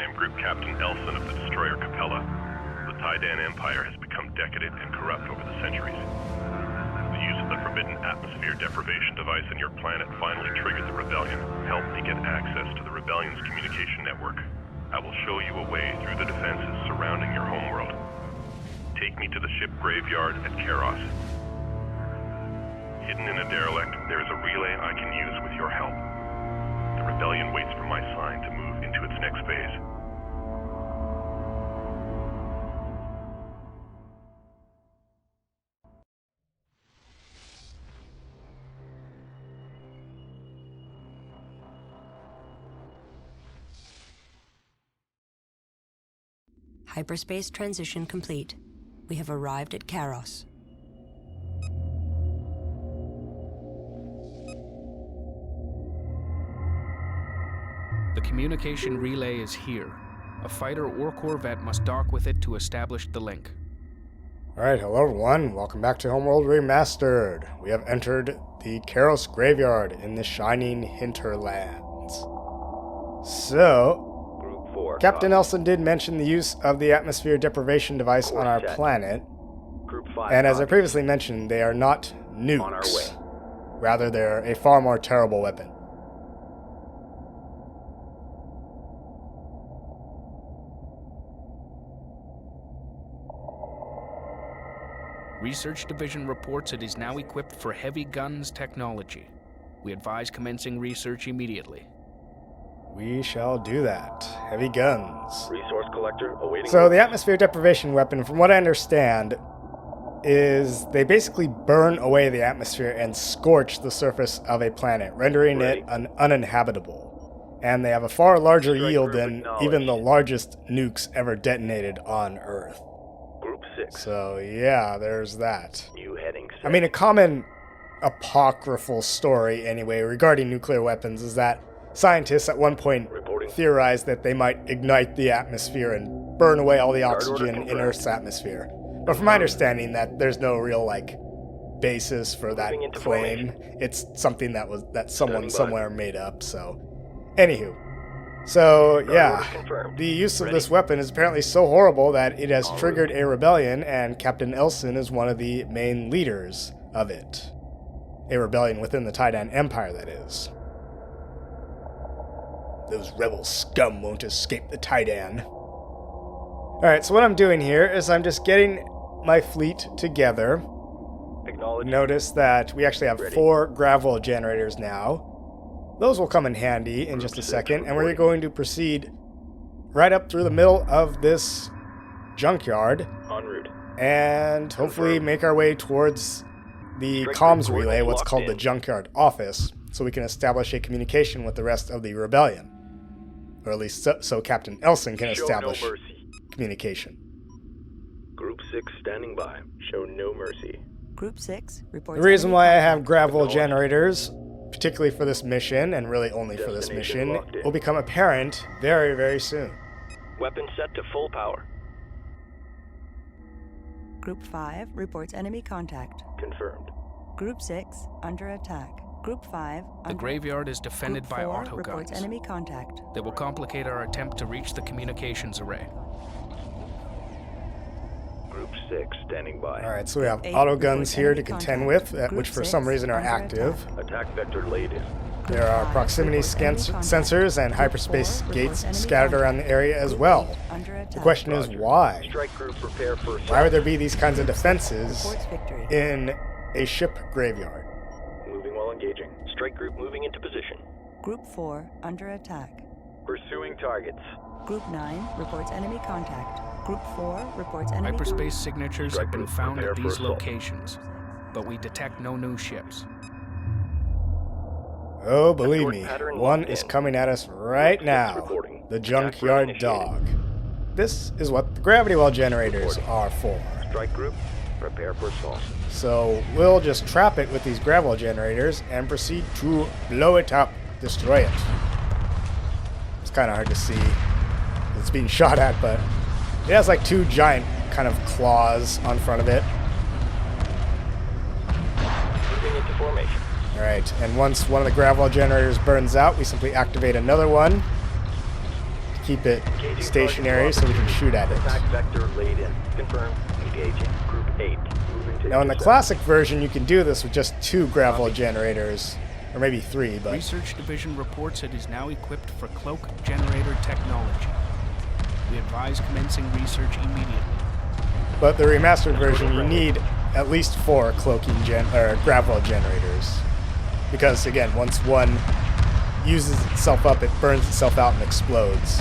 am Group Captain Elson of the destroyer Capella. The Taiidan Empire has become decadent and corrupt over the centuries. The use of the forbidden atmosphere deprivation device on your planet finally triggered the rebellion. Help me get access to the rebellion's communication network. I will show you a way through the defenses surrounding your homeworld. Take me to the ship graveyard at Karos. Hidden in a derelict, there is a relay I can use with your help. The rebellion waits for my sign to move into its next phase. Hyperspace transition complete. We have arrived at Karos. The communication relay is here. A fighter or corvette must dock with it to establish the link. Alright, hello everyone. Welcome back to Homeworld Remastered. We have entered the Karos graveyard in the shining hinterlands. So, Captain Elson did mention the use of the atmosphere deprivation device on our planet. And as I previously mentioned, they are not nukes. Rather, they're a far more terrible weapon. Research Division reports it is now equipped for heavy guns technology. We advise commencing research immediately. We shall do that. Heavy guns. Resource collector awaiting. So the atmosphere deprivation weapon, from what I understand, is they basically burn away the atmosphere and scorch the surface of a planet, rendering it uninhabitable. And they have a far larger yield than even the largest nukes ever detonated on Earth. Group 6. So yeah, there's that. New heading 6. I mean, a common apocryphal story, anyway, regarding nuclear weapons is that scientists at one point theorized that they might ignite the atmosphere and burn away all the oxygen in Earth's atmosphere. But from my understanding, that there's no real, basis for that claim. It's something that someone somewhere made up, so... Anywho. So, yeah, the use of this weapon is apparently so horrible that it has triggered a rebellion, and Captain Elson is one of the main leaders of it. A rebellion within the Taiidan Empire, that is. Those rebel scum won't escape the Taiidan. Alright, so what I'm doing here is I'm just getting my fleet together. Notice that we actually have 4 gravel generators now. Those will come in handy in just a second, and we're going to proceed right up through the middle of this junkyard and hopefully make our way towards the comms relay, what's called the junkyard office, so we can establish a communication with the rest of the rebellion. Or at least so Captain Elson can establish communication. Group 6 standing by. Show no mercy. Group 6 reports. The reason why I have gravel generators, particularly for this mission, and really only for this mission, will become apparent very, very soon. Weapon set to full power. Group 5 reports enemy contact. Confirmed. Group 6 under attack. Group 5 The graveyard is defended by Group 4 reports autoguns. enemy contact. They will complicate our attempt to reach the communications array. Group 6 standing by. Alright, so we have Group 8 autoguns here to reports contend enemy with, contact. which Group for some 6 reason are under active. Attack vector laid in. There are proximity sensors and hyperspace gates scattered around the area as well. The question is why? Strike group prepare for Why would there be these kinds of defenses in a ship graveyard? Moving while engaging. Strike group moving into position. Group 4 under attack. Pursuing targets. Group 9 reports enemy contact. Group 4 reports enemy Hyperspace signatures have been found prepare at for these assault. locations, but we detect no new ships. Oh, believe me, pattern one locked is in. coming at us right now. Reporting. The Attack junkyard initiated. dog. This is what the gravity well generators are for. Strike group prepare for assault. So we'll just trap it with these gravel generators and proceed to blow it up, destroy it. It's kind of hard to see. It's being shot at, but it has like 2 giant kind of claws on front of it. Moving into formation. Alright, and once one of the gravel generators burns out, we simply activate another one. keep it stationary so we can shoot at it. Attack vector laid in. Confirmed. Engaging. Group 8. Moving to Now in the intercept. classic version, you can do this with just 2 gravel generators, or maybe 3, but Research Division reports it is now equipped for cloak generator technology. We advise commencing research immediately. the remastered version, you need at least 4 cloaking gravel generators, because again, once one uses itself up, it burns itself out and explodes.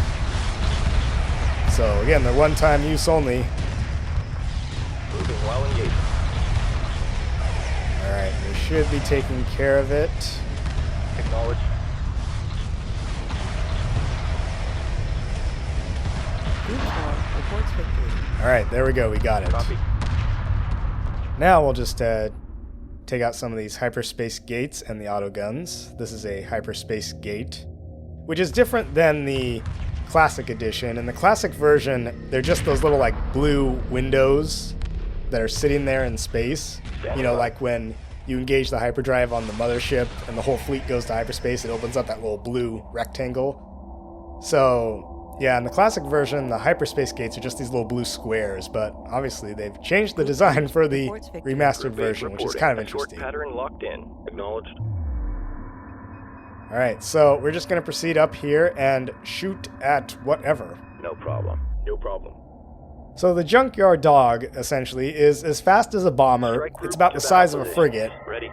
So again, they're one-time use only. Moving while engaging. Alright, we should be taking care of it. Acknowledged. Group 4 reports victory. Alright, there we go, we got it. Copy. Now we'll just take out some of these hyperspace gates and the autoguns. This is a hyperspace gate, which is different than the classic edition. In the classic version, they're just those little like blue windows that are sitting there in space. You know, like when you engage the hyperdrive on the mothership and the whole fleet goes to hyperspace, it opens up that little blue rectangle. So yeah, in the classic version, the hyperspace gates are just these little blue squares, but obviously they've changed the design for the remastered version, which is kind of interesting. Short pattern locked in. Acknowledged. Alright, so we're just going to proceed up here and shoot at whatever. No problem. No problem. So the junkyard dog, essentially, is as fast as a bomber. Strike group It's about to the size of a battle frigate, positions. Ready.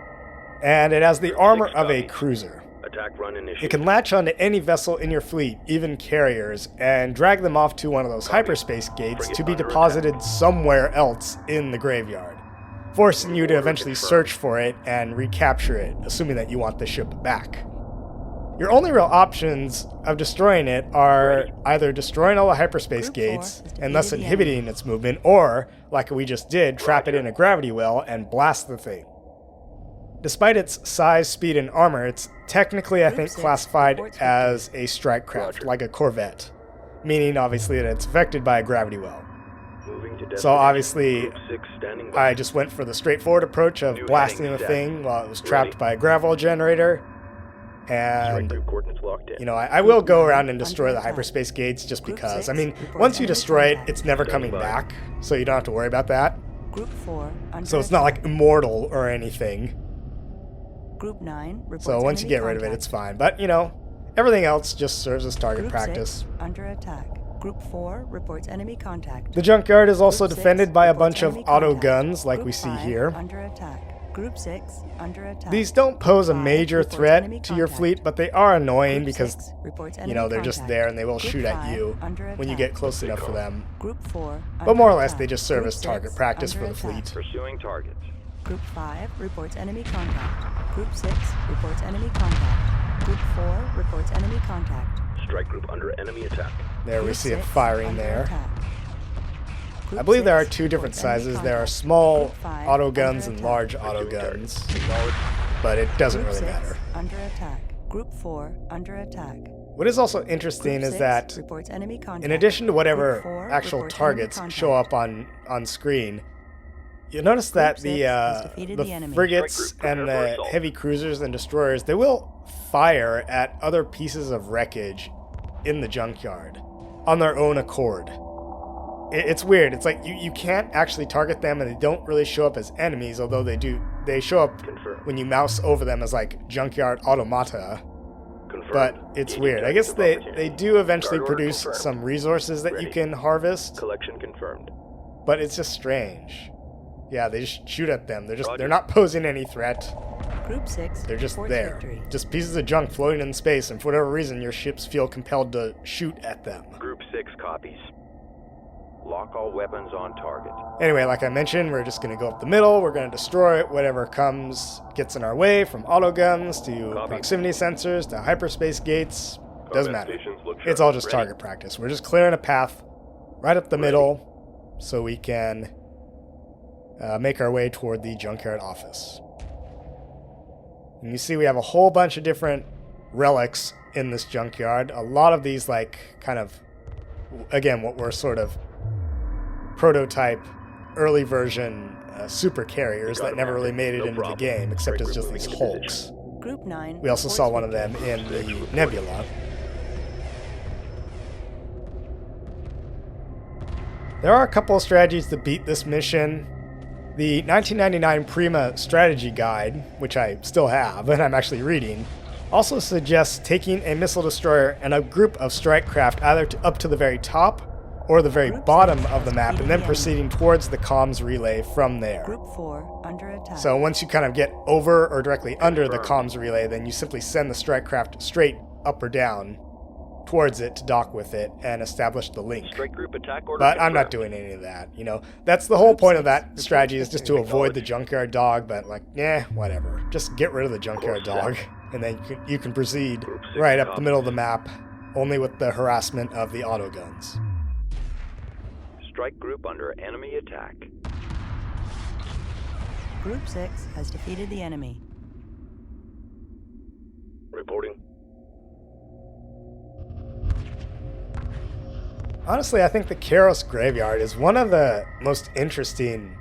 and it has the Group armor 6 of a copies. cruiser. Attack run initiated. It can latch onto any vessel in your fleet, even carriers, and drag them off to one of those hyperspace gates to be deposited somewhere else in the graveyard, forcing you to eventually search for it and recapture it, assuming that you want the ship back. Your only real options of destroying it are either destroying all the hyperspace Group 4 gates has and thus defeated the inhibiting its movement, or, like we just did, trap it in a gravity well and blast the thing. Despite its size, speed, and armor, it's technically, I Group think, 6 classified reports as a strike craft, Roger. like a corvette, meaning obviously that it's affected by a gravity well. Moving to So destination. obviously, Group 6 standing by. I just went for the straightforward approach of New blasting heading the set. thing while it was trapped Ready. by a gravel generator. Strike And group coordinates locked in. you know, I will go around and destroy the Under attack. hyperspace gates just Group because. 6 I mean, reports once you enemy destroy it, contact. it's never Standing coming by. back, so you don't have to worry about that. Group 4 under So it's not attack. like immortal or anything. Group 9 reports So once you enemy get rid of it, contact. it's fine. But, you know, everything else just serves as target Group practice. 6 under attack. Group 4 reports enemy contact. The junkyard is also Group 6 defended by a reports bunch of enemy auto contact. guns like Group we see 5 here. Under attack. Group 6 under attack. These don't pose a Group 5 major reports threat enemy to your contact. fleet, but they are annoying Group because, 6 reports you enemy know, they're just contact. there and they will Group shoot at 5 you under when you attack. get close enough for them. Group 4 But more or less, attack. they just serve Group as target 6 practice under for the attack. fleet. Pursuing targets. Group 5 reports enemy contact. Group 6 reports enemy contact. Group 4 reports enemy contact. Strike group under enemy attack. There we Group see it 6 firing under there. attack. I Group believe there are 6 two different reports enemy sizes. There are contact. small Group 5 auto under guns and attack. large auto Pursuing guns, targets. Acknowledged. but it doesn't Group really 6 matter. under attack. Group 4 under attack. What is also interesting Group is 6 that reports enemy contact. in addition to Group whatever 4 actual reports targets enemy show contact. up on screen, you'll notice Group that 6 the has defeated the enemy. frigates Strike group, and prepare for the assault. heavy cruisers and destroyers, they will fire at other pieces of wreckage in the junkyard on their own accord. It's weird. It's like you can't actually target them, and they don't really show up as enemies, although they do. They show up Confirmed. when you mouse over them as like junkyard automata. Confirmed. But it's Gaining weird. I guess objective they opportunity. do eventually Guard order produce confirmed. some resources that you Ready. can harvest, Collection confirmed. but it's just strange. Yeah, they just shoot at them. They're Roger. not posing any threat. Group 6 They're just reports there. victory. Just pieces of junk floating in space, and for whatever reason, your ships feel compelled to shoot at them. Group 6 copies. Lock all weapons on target. Anyway, like I mentioned, we're just going to go up the middle. We're going to destroy whatever gets in our way, from autoguns to Copy. proximity sensors to hyperspace gates. Doesn't Combat matter. stations look It's sharp. all just Ready. target practice. We're just clearing a path right up the Ready. middle so we can make our way toward the junkyard office. And you see we have a whole bunch of different relics in this junkyard. A lot of these, like, kind of, again, what were sort of prototype, early version super carriers that never really made it No into the problem. game, except as Strike just group these moving into hulks. Group 9 We also reports saw one of victory. them in the Nebula. There are a couple of strategies to beat this mission. The 1999 Prima strategy guide, which I still have and I'm actually reading, also suggests taking a missile destroyer and a group of strike craft either up to the very top or the very bottom of the map, and then proceeding towards the comms relay from there. Group 4 under attack. So once you kind of get over or directly under the comms relay, then you simply send the strike craft straight up or down towards it to dock with it and establish the link. Strike group attack order But I'm not confirmed. doing any of that, you know. That's the whole point of that strategy, is just to avoid the junkyard dog, but like, whatever. Just get rid of the junkyard dog, and then you can proceed right up the middle of the map, only with the harassment of the autoguns. Strike group under enemy attack. Group 6 has defeated the enemy. Reporting. Honestly, I think the Karos graveyard is one of the most interesting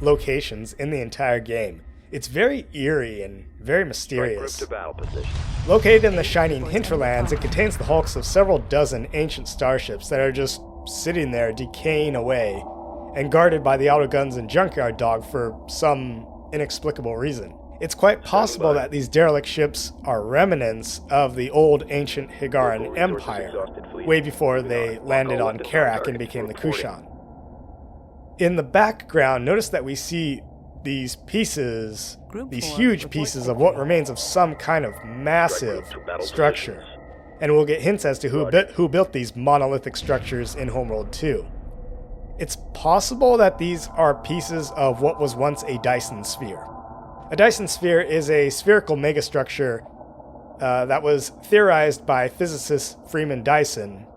locations in the entire game. It's very eerie and very mysterious. Strike group to battle position. Located in the shining hinterlands, it contains the hulks of several dozen ancient starships that are just sitting there decaying away and guarded by the autoguns and junkyard dog for some inexplicable reason. It's quite possible that these derelict ships are remnants of the old ancient Higaran Empire, way before they landed on Karak and became the Kushan. In the background, notice that we see these pieces, these huge pieces of what remains of some kind of massive structure. And we'll get hints as to who built these monolithic structures in Homeworld 2. It's possible that these are pieces of what was once a Dyson sphere. A Dyson sphere is a spherical megastructure that was theorized by physicist Freeman Dyson,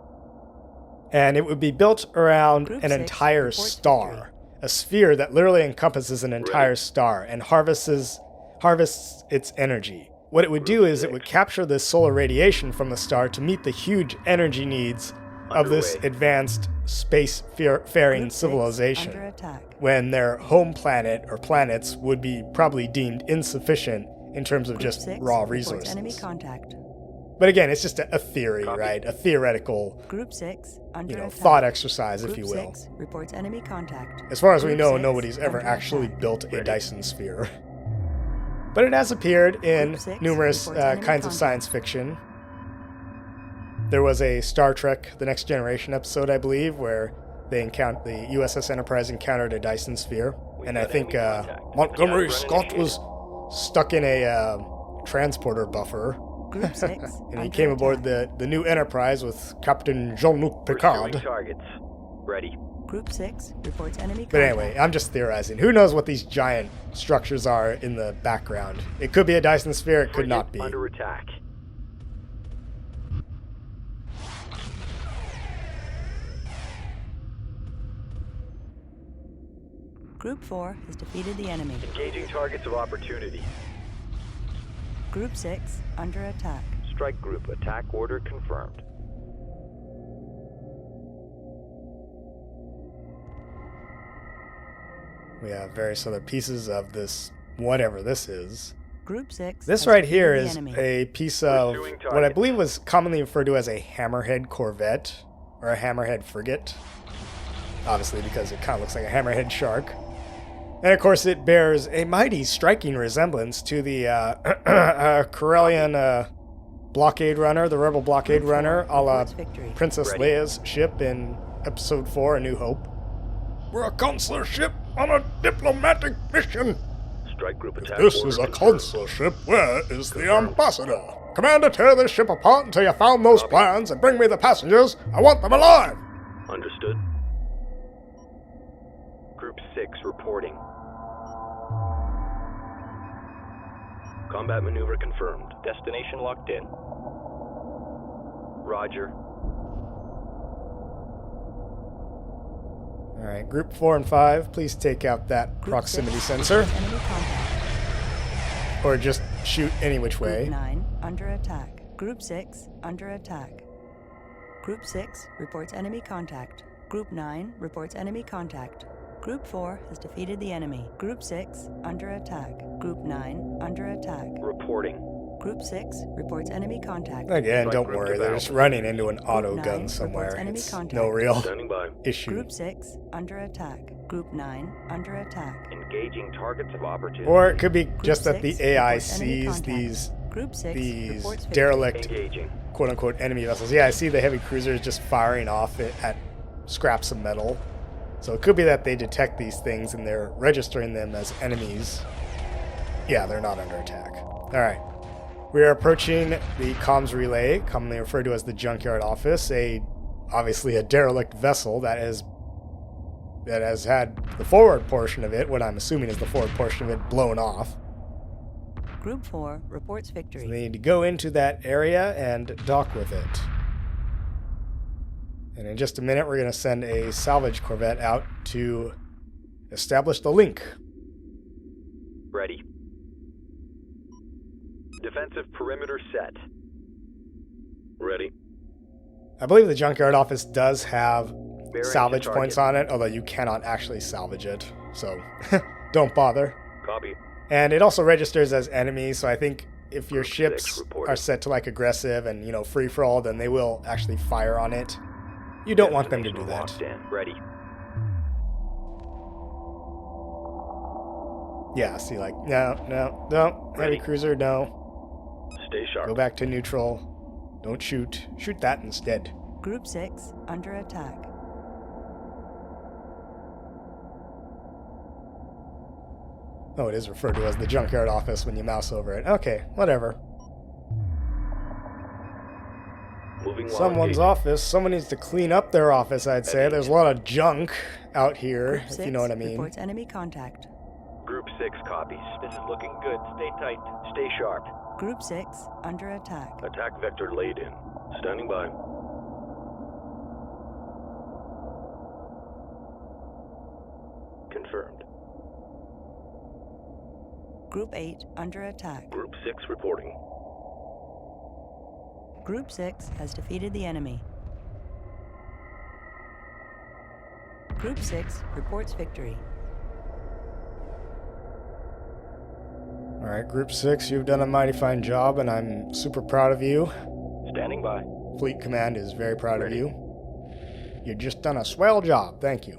and it would be built around an entire star, a sphere that literally encompasses an entire star and harvests its energy. What it would do is it would capture the solar radiation from the star to meet the huge energy needs of this advanced space-faring civilization, when their home planet or planets would be probably deemed insufficient in terms of just raw resources. Enemy contact. But again, it's just a theory, right? A theoretical, Group 6 under attack. thought exercise, if you will. Group 6 reports enemy contact. As far as we Group know, 6 nobody's ever under actually attack. built a Dyson sphere. But it has appeared in Group 6 numerous reports enemy kinds of contact. science fiction. There was a Star Trek The Next Generation episode, I believe, where the USS Enterprise encountered a Dyson sphere. And I think Montgomery Scott was stuck in a transporter buffer. Group 6 And he under came aboard attack. the new Enterprise with Captain Jean-Luc Picard. Pursuing targets. Ready. Group 6 reports enemy But anyway, I'm just theorizing. Who knows what these giant structures are in the background? It could be a Dyson sphere, it could not be. Under attack. Group 4 has defeated the enemy. Engaging targets of opportunity. Group 6 under attack. Strike group attack order confirmed. We have various other pieces of this, whatever this is. Group 6 This has right here defeated is the enemy. a piece of Pursuing what I target. believe was commonly referred to as a hammerhead corvette, or a hammerhead frigate. Obviously, because it kind of looks like a hammerhead shark. And of course, it bears a mighty striking resemblance to the Corellian blockade runner, the rebel blockade runner, a la Reports victory. Princess Ready. Leia's ship in Episode 4, A New Hope. We're a consular ship on a diplomatic mission. Strike group attack This order is a confirmed. consul ship. Where is the ambassador? Commander, tear this ship apart until you found those plans and bring me the passengers. I want them alive. Understood. Group 6 reporting. Combat maneuver confirmed. Destination locked in. Roger. All right, Group 4 and 5, please take out that Group proximity 6 sensor, reports enemy contact. or just shoot any which way. Group 9 under attack. Group 6 under attack. Group 6 reports enemy contact. Group 9 reports enemy contact. Group 4 has defeated the enemy. Group 6 under attack. Group 9 under attack. Reporting. Group 6 reports enemy contact. Again, Right don't group worry, to they're battle. just running into an auto 9 gun somewhere. reports enemy It's contact. no real Standing by. issue. Group 6 under attack. Group 9 under attack. Engaging targets of opportunity. Or it could be Group just that the 6 AI reports enemy sees contact. Group 6 these reports victory. derelict, Engaging. quote-unquote, enemy vessels. Yeah, I see the heavy cruisers just firing off at scraps of metal. So it could be that they detect these things and they're registering them as enemies. Yeah, they're not under attack. All right. We are approaching the comms relay, commonly referred to as the junkyard office, obviously a derelict vessel that has had the forward portion of it, what I'm assuming is the forward portion of it, blown off. Group 4 reports victory. So they need to go into that area and dock with it. And in just a minute, we're going to send a salvage corvette out to establish the link. Ready. Defensive perimeter set. Ready. I believe the junkyard office does have Bearing salvage to points target. on it, although you cannot actually salvage it. So don't bother. Copy. And it also registers as enemy, so I think if your Group ships 6 reported. are set to like aggressive and, free for all, then they will actually fire on it. You don't want them to do Destination that. locked in. Ready. Yeah, see, like, no, heavy Ready. cruiser, no. Stay sharp. Go back to neutral. Don't shoot. Shoot that instead. Group 6 under attack. Oh, it is referred to as the junkyard office when you mouse over it. Okay, whatever. Moving while Someone's engaging. office. Someone needs to clean up their office, I'd say. There's a lot of junk out here, Group 6 if you know what I mean. reports enemy contact. Group 6 copies. This is looking good. Stay tight. Stay sharp. Group 6 under attack. Attack vector laid in. Standing by. Confirmed. Group 8 under attack. Group 6 reporting. Group 6 has defeated the enemy. Group 6 reports victory. Alright, Group 6, you've done a mighty fine job, and I'm super proud of you. Standing by. Fleet Command is very proud Ready. of you. You've just done a swell job. Thank you.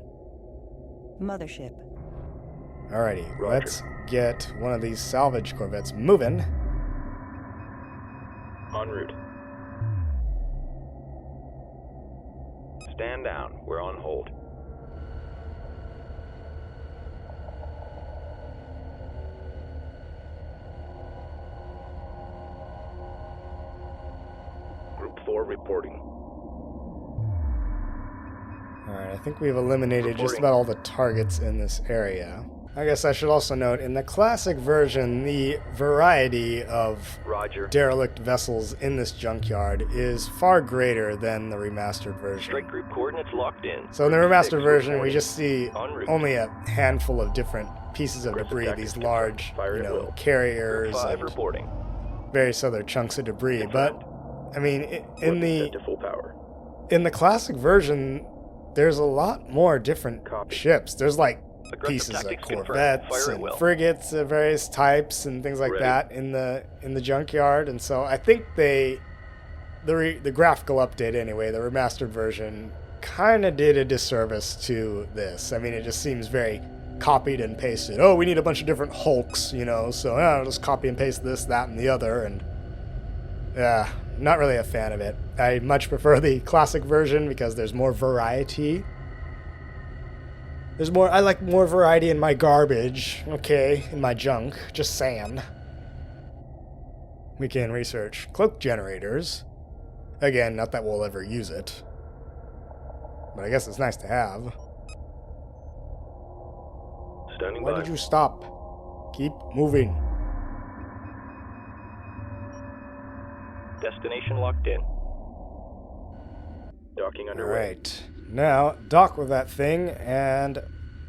Mothership. Alrighty, Roger. let's get one of these salvage corvettes moving. En route. Stand down. We're on hold. Group 4 reporting. Alright, I think we've eliminated just Reporting. about all the targets in this area. I guess I should also note, in the classic version, the variety of Roger. derelict vessels in this junkyard is far greater than the remastered version. Strike group coordinates locked in. So in the Group remastered 6 version, we reporting. just see En route. only a handful of different pieces of Group debris, attack these is large, confirmed. Fire at will. Group carriers 5 and reporting. various other chunks of debris. But, Confirmed. I mean, in Weapons set the to full power. classic version, there's a lot more different Copy. ships. There's like Aggressive pieces of tactics confirmed. corvettes Fire at and will. frigates of various types and things like Ready. that in the junkyard, and so I think the graphical update anyway, the remastered version, kind of did a disservice to this. I mean, it just seems very copied and pasted. Oh, we need a bunch of different hulks, so I'll just copy and paste this, that, and the other, and yeah, not really a fan of it. I much prefer the classic version because there's more variety. I like more variety in my garbage, okay, in my junk, just saying. We can research cloak generators. Again, not that we'll ever use it. But I guess it's nice to have. Standing Why by. did you stop? Keep moving. Destination locked in. Docking underway. Alright. Now, dock with that thing, and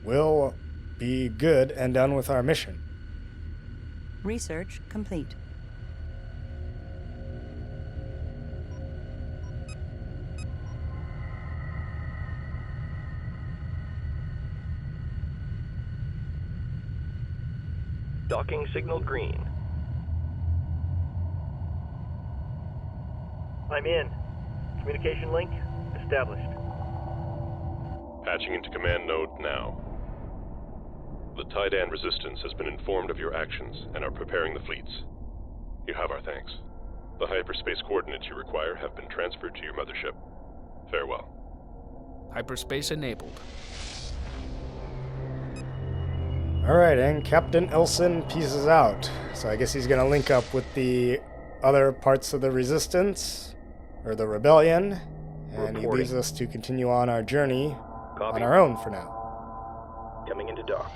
we'll be good and done with our mission. Research complete. Docking signal green. I'm in. Communication link established. Patching into command node now. The Taiidan resistance has been informed of your actions and are preparing the fleets. You have our thanks. The hyperspace coordinates you require have been transferred to your mothership. Farewell. Hyperspace enabled. Alright, and Captain Elson pieces out. So I guess he's gonna link up with the other parts of the resistance, or the rebellion, and he leaves us to continue on our journey on our own for now. Coming into dock.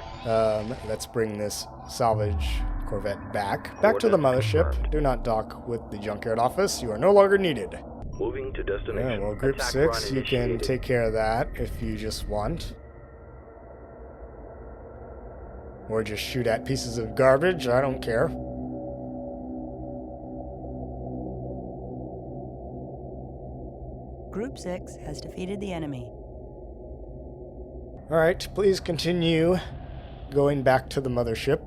Let's bring this salvage corvette back to the mothership. Do not dock with the junkyard office. You are no longer needed. Moving to destination. Yeah, well, Group Attack 6, run you can initiated. take care of that if you just want. Or just shoot at pieces of garbage, I don't care. Group 6 has defeated the enemy. Alright, please continue going back to the mothership.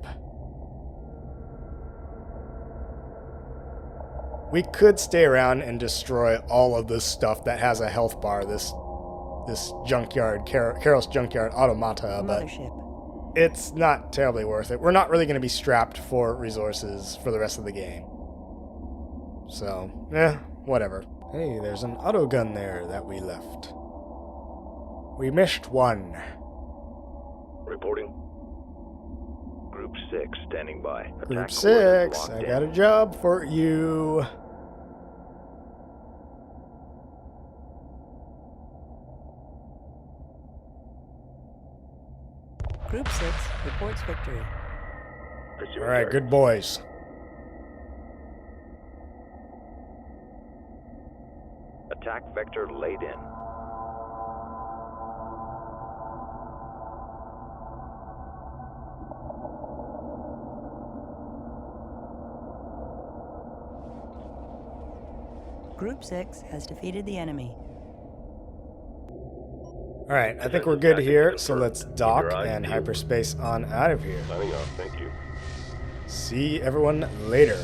We could stay around and destroy all of this stuff that has a health bar, this junkyard, Karos junkyard automata, but Mothership. it's not terribly worth it. We're not really going to be strapped for resources for the rest of the game. So, whatever. Hey, there's an autogun there that we left. We missed one. Reporting. Group 6 standing by. Group Attack 6, coordinates I locked got in. a job for you. Group 6 reports victory. Pursuing Alright, target. good boys. Attack vector laid in. Group 6 has defeated the enemy. Alright, I think we're good here, so let's dock and hyperspace on out of here. Signing off, thank you. See everyone later.